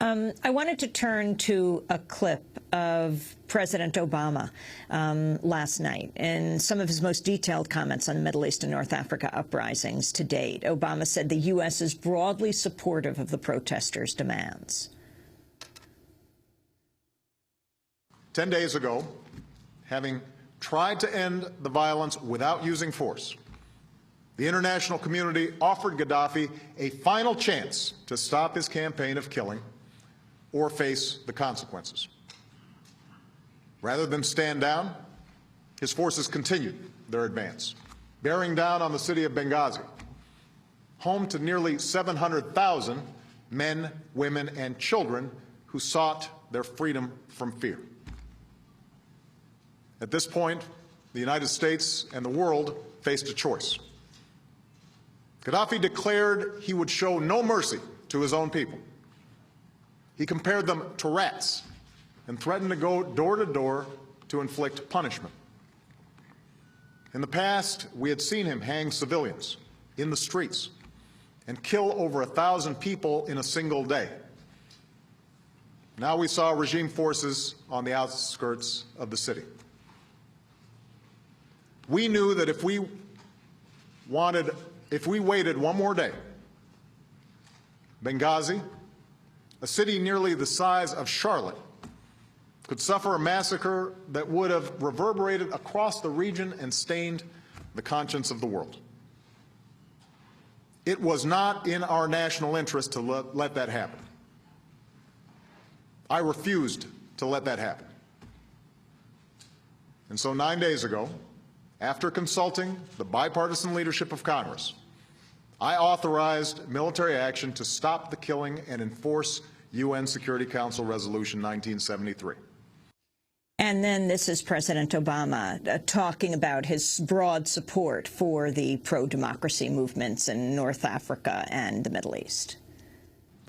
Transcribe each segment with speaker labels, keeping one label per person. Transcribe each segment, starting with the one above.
Speaker 1: I wanted to turn to a clip of President Obama last night and some of his most detailed comments on Middle East and North Africa uprisings to date. Obama said the U.S. is broadly supportive of the protesters' demands.
Speaker 2: 10 days ago, having tried to end the violence without using force, the international community offered Gaddafi a final chance to stop his campaign of killing or face the consequences. Rather than stand down, his forces continued their advance, bearing down on the city of Benghazi, home to nearly 700,000 men, women, and children who sought their freedom from fear. At this point, the United States and the world faced a choice. Gaddafi declared he would show no mercy to his own people. He compared them to rats and threatened to go door to door to inflict punishment. In the past, we had seen him hang civilians in the streets and kill over 1,000 people in a single day. Now we saw regime forces on the outskirts of the city. We knew that if we waited one more day, Benghazi, a city nearly the size of Charlotte, could suffer a massacre that would have reverberated across the region and stained the conscience of the world. It was not in our national interest to let that happen. I refused to let that happen. And so 9 days ago, after consulting the bipartisan leadership of Congress, I authorized military action to stop the killing and enforce UN Security Council Resolution 1973.
Speaker 1: And then this is President Obama talking about his broad support for the pro-democracy movements in North Africa and the Middle East.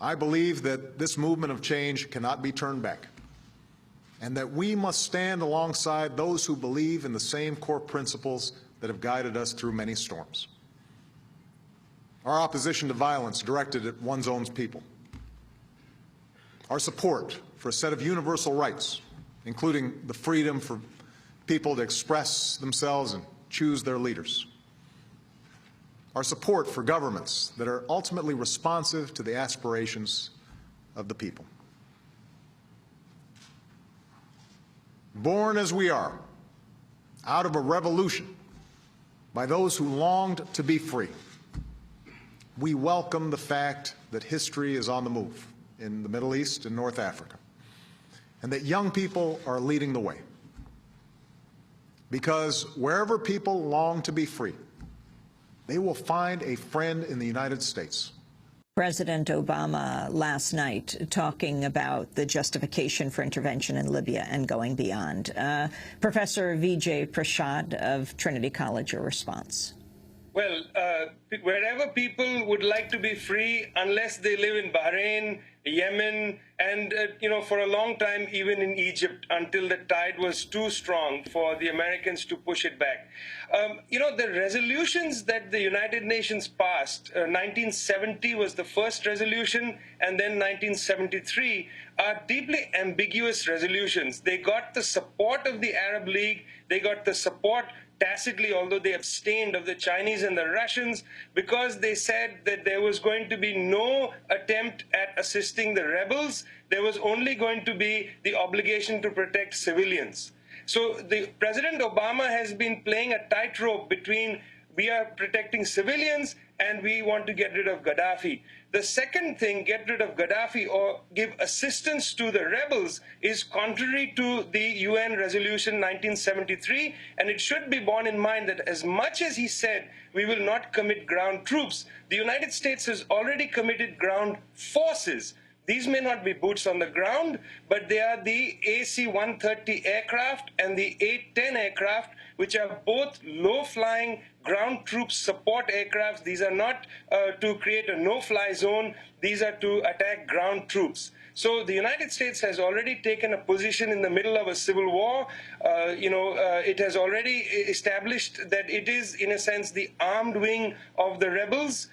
Speaker 2: I believe that this movement of change cannot be turned back, and that we must stand alongside those who believe in the same core principles that have guided us through many storms. Our opposition to violence directed at one's own people. Our support for a set of universal rights, including the freedom for people to express themselves and choose their leaders. Our support for governments that are ultimately responsive to the aspirations of the people. Born as we are, out of a revolution by those who longed to be free, we welcome the fact that history is on the move in the Middle East and North Africa, and that young people are leading the way. Because wherever people long to be free, they will find a friend in the United States.
Speaker 1: President Obama last night talking about the justification for intervention in Libya and going beyond. Professor Vijay Prashad of Trinity College, your response.
Speaker 3: Well, wherever people would like to be free, unless they live in Bahrain, Yemen, and, for a long time, even in Egypt, until the tide was too strong for the Americans to push it back. The resolutions that the United Nations passed, 1970 was the first resolution, and then 1973, are deeply ambiguous resolutions. They got the support of the Arab League, they got the support tacitly, although they abstained, of the Chinese and the Russians, because they said that there was going to be no attempt at assisting the rebels. There was only going to be the obligation to protect civilians. So President Obama has been playing a tightrope between we are protecting civilians and we want to get rid of Gaddafi. The second thing, get rid of Gaddafi or give assistance to the rebels, is contrary to the UN Resolution 1973, and it should be borne in mind that as much as he said we will not commit ground troops, the United States has already committed ground forces. These may not be boots on the ground, but they are the AC-130 aircraft and the A-10 aircraft, which are both low-flying ground troop support aircraft. These are not to create a no-fly zone. These are to attack ground troops. So the United States has already taken a position in the middle of a civil war. It has already established that it is, in a sense, the armed wing of the rebels.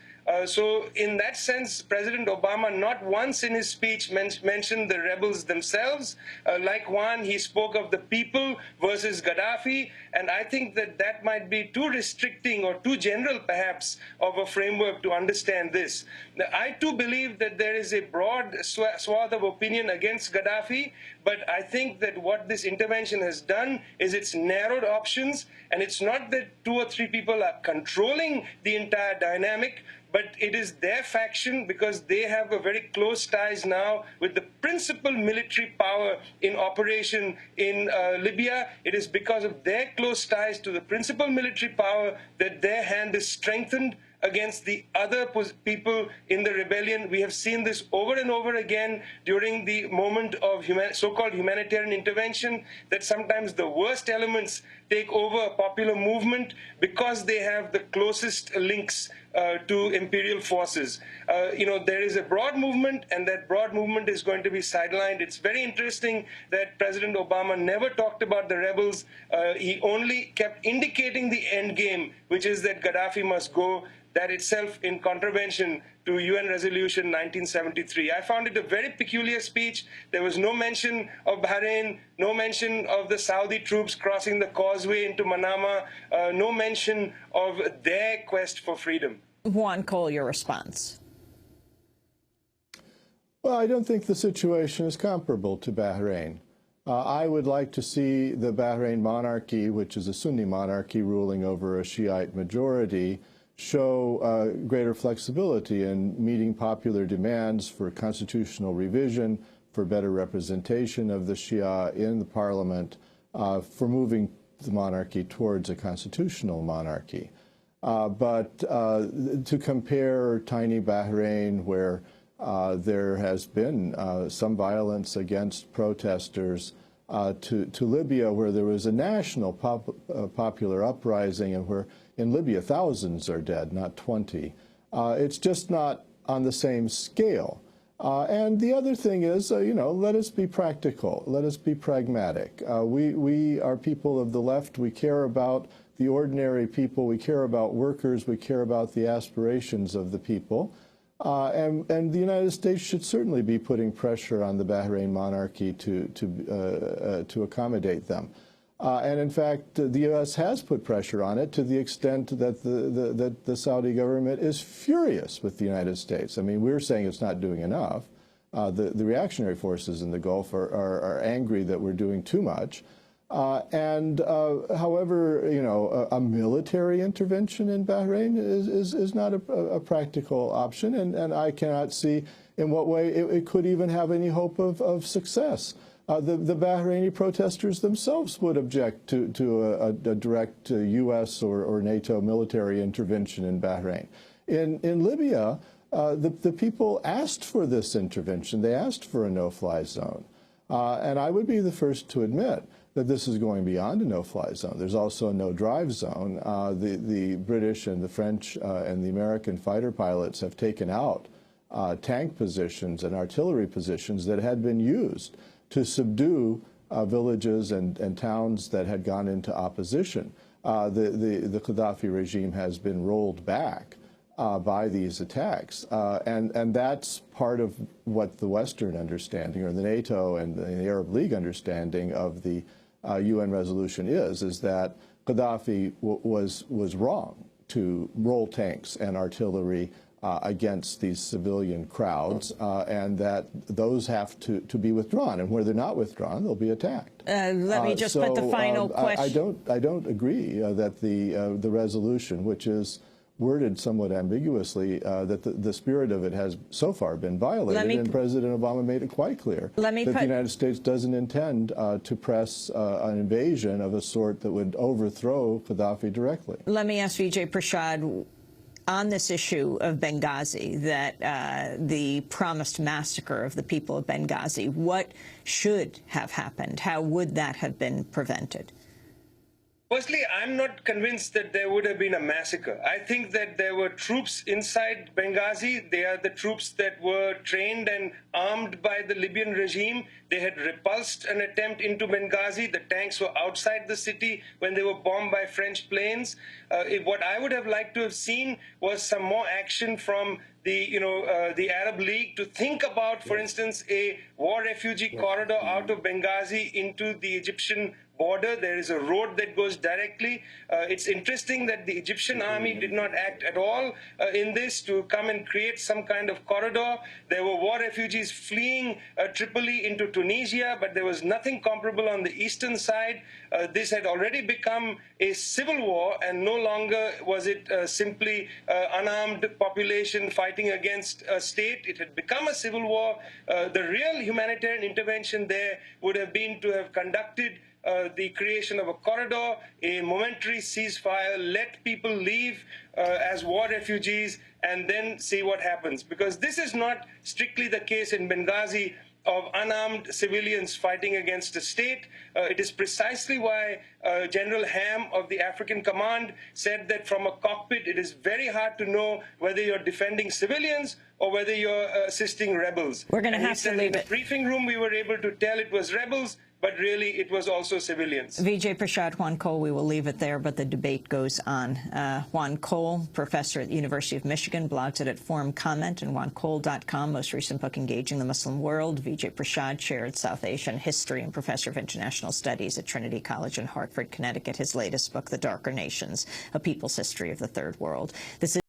Speaker 3: So in that sense, President Obama not once in his speech mentioned the rebels themselves. Like Juan, he spoke of the people versus Gaddafi, and I think that that might be too restricting or too general, perhaps, of a framework to understand this. Now, I too believe that there is a broad swath of opinion against Gaddafi, but I think that what this intervention has done is it's narrowed options, and it's not that 2 or 3 people are controlling the entire dynamic, but it is their faction because they have a very close ties now with the principal military power in operation in Libya. It is because of their close ties to the principal military power that their hand is strengthened against the other people in the rebellion. We have seen this over and over again during the moment of so-called humanitarian intervention, that sometimes the worst elements take over a popular movement because they have the closest links to imperial forces. There is a broad movement, and that broad movement is going to be sidelined. It's very interesting that President Obama never talked about the rebels. He only kept indicating the end game, which is that Gaddafi must go. That itself in contravention to UN Resolution 1973. I found it a very peculiar speech. There was no mention of Bahrain, no mention of the Saudi troops crossing the causeway into Manama, no mention of their quest for freedom.
Speaker 1: Juan Cole, your response.
Speaker 4: Well, I don't think the situation is comparable to Bahrain. I would like to see the Bahrain monarchy, which is a Sunni monarchy ruling over a Shiite majority, show greater flexibility in meeting popular demands for constitutional revision, for better representation of the Shia in the parliament, for moving the monarchy towards a constitutional monarchy. But to compare tiny Bahrain, where there has been some violence against protesters, to Libya, where there was a national popular uprising, and where in Libya thousands are dead, not 20. It's just not on the same scale. And the other thing is, let us be practical. Let us be pragmatic. We are people of the left. We care about the ordinary people. We care about workers. We care about the aspirations of the people. And the United States should certainly be putting pressure on the Bahrain monarchy to accommodate them. And in fact, the U.S. has put pressure on it to the extent that the Saudi government is furious with the United States. I mean, we're saying it's not doing enough. The reactionary forces in the Gulf are angry that we're doing too much. However, a military intervention in Bahrain is not a practical option, and I cannot see in what way it could even have any hope of success. The Bahraini protesters themselves would object to a direct U.S. or NATO military intervention in Bahrain. In Libya, the people asked for this intervention. They asked for a no-fly zone. And I would be the first to admit that this is going beyond a no-fly zone. There's also a no-drive zone. The British and the French and the American fighter pilots have taken out tank positions and artillery positions that had been used to subdue villages and towns that had gone into opposition. The Gaddafi regime has been rolled back by these attacks. And that's part of what the Western understanding, or the NATO and the Arab League understanding of the UN resolution is that Gaddafi was wrong to roll tanks and artillery against these civilian crowds, and that those have to be withdrawn. And where they're not withdrawn, they'll be attacked.
Speaker 1: Let me just put the final question.
Speaker 4: I don't agree that the resolution, which is worded somewhat ambiguously, that the spirit of it has so far been violated, and President Obama made it quite clear that the United States doesn't intend to press an invasion of a sort that would overthrow Gaddafi directly.
Speaker 1: Let me ask Vijay Prashad, on this issue of Benghazi, that the promised massacre of the people of Benghazi, what should have happened? How would that have been prevented?
Speaker 3: Firstly, I'm not convinced that there would have been a massacre. I think that there were troops inside Benghazi. They are the troops that were trained and armed by the Libyan regime. They had repulsed an attempt into Benghazi. The tanks were outside the city when they were bombed by French planes. What I would have liked to have seen was some more action from the Arab League to think about, for instance, a war refugee corridor out of Benghazi into the Egyptian border. There is a road that goes directly. It's interesting that the Egyptian army did not act at all in this to come and create some kind of corridor. There were war refugees fleeing Tripoli into Tunisia, but there was nothing comparable on the eastern side. This had already become a civil war, and no longer was it simply unarmed population fighting against a state. It had become a civil war. The real humanitarian intervention there would have been to have conducted the creation of a corridor, a momentary ceasefire, let people leave as war refugees, and then see what happens. Because this is not strictly the case in Benghazi of unarmed civilians fighting against a state. It is precisely why General Ham of the African Command said that from a cockpit it is very hard to know whether you're defending civilians or whether you're assisting rebels.
Speaker 1: We're going to have to leave
Speaker 3: in the briefing room we were able to tell it was rebels, but really it was also civilians.
Speaker 1: Vijay Prashad, Juan Cole, we will leave it there, but the debate goes on. Juan Cole, professor at the University of Michigan, blogs at Forum Comment and juancole.com, most recent book, Engaging the Muslim World. Vijay Prashad, chair at South Asian History and professor of international studies at Trinity College in Hartford, Connecticut. His latest book, The Darker Nations, A People's History of the Third World. This is